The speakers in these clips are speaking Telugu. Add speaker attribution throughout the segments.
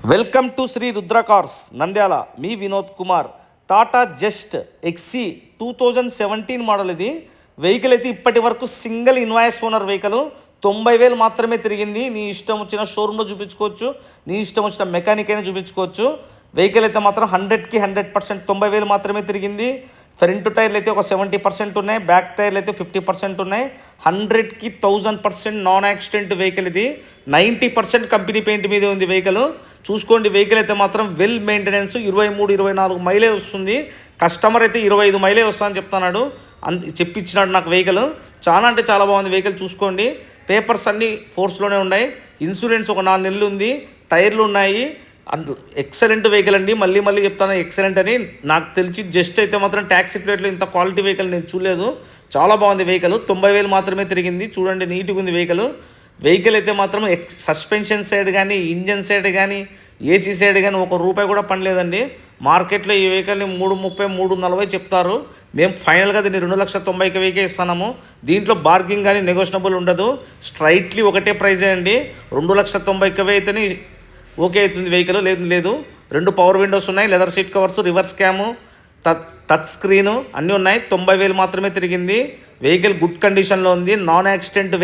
Speaker 1: Welcome to Shri Rudra cars Nandyala. మీ Vinod Kumar. Tata Zest XE 2017 model. ఇది వెహికల్ అయితే ఇప్పటి వరకు సింగిల్ ఇన్వాయిస్ ఓనర్ వెహికల్. 90,000 మాత్రమే తిరిగింది. నీ ఇష్టం వచ్చిన షోరూంలో చూపించుకోవచ్చు, నీ ఇష్టం వచ్చిన మెకానిక్ అయినా చూపించుకోవచ్చు. వెహికల్ అయితే మాత్రం 100కి 100%, 90,000 మాత్రమే తిరిగింది. ఫ్రంట్ టైర్లు అయితే ఒక 70% ఉన్నాయి, బ్యాక్ టైర్లు అయితే 50% ఉన్నాయి. 100కి 1000% నాన్ యాక్సిడెంట్ వెహికల్. ఇది 90% కంపెనీ పెయింట్ మీద ఉంది వెహికల్. చూసుకోండి, వెహికల్ అయితే మాత్రం వెల్ మెయింటెనెన్స్. 23-24 మైలే వస్తుంది. కస్టమర్ అయితే 25 మైలే వస్తుందని చెప్తున్నాడు, చెప్పించినాడు నాకు. వెహికల్ చాలా అంటే చాలా బాగుంది వెహికల్. చూసుకోండి, పేపర్స్ అన్నీ ఫోర్స్లోనే ఉన్నాయి. ఇన్సూరెన్స్ ఒక 4 నెలలు ఉంది. టైర్లు ఉన్నాయి. ఎక్సలెంట్ వెహికల్ అండి. మళ్ళీ చెప్తాను ఎక్సలెంట్ అని. నాకు తెలిసి జస్ట్ అయితే మాత్రం ట్యాక్సీ ప్లేట్లో ఇంత క్వాలిటీ వెహికల్ నేను చూడలేదు. చాలా బాగుంది వెహికల్. 90,000 మాత్రమే తిరిగింది. చూడండి, నీట్గా ఉంది వెహికల్. వెహికల్ అయితే మాత్రం సస్పెన్షన్ సైడ్ కానీ, ఇంజన్ సైడ్ కానీ, ఏసీ సైడ్ కానీ ₹1 కూడా పనిలేదండి. మార్కెట్లో ఈ వెహికల్ని 330, 340 చెప్తారు. మేము ఫైనల్గా దీన్ని 2,90,000కే ఇస్తున్నాము. దీంట్లో బార్గింగ్ కానీ నెగోషియబుల్ ఉండదు. స్ట్రైట్లీ ఒకటే ప్రైజే అండి. 2,90,000 అయితేనే ఓకే అవుతుంది వెహికల్. లేదు 2 పవర్ విండోస్ ఉన్నాయి, leather seat covers, reverse cam, touch screen అన్నీ ఉన్నాయి. 90,000 మాత్రమే తిరిగింది. వెహికల్ గుడ్ కండిషన్లో ఉంది. నాన్ యాక్సిడెంట్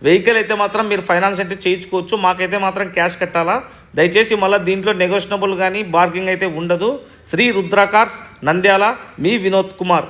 Speaker 1: వెహికల్ అయితే మాత్రం మీరు ఫైనాన్స్ అయితే చేయించుకోవచ్చు. మాకైతే మాత్రం క్యాష్ కట్టాలా. దయచేసి మళ్ళీ దీంట్లో నెగోషియబుల్ కానీ బార్గింగ్ అయితే ఉండదు. శ్రీ రుద్ర కార్స్ నంద్యాల. మీ వినోద్ కుమార్.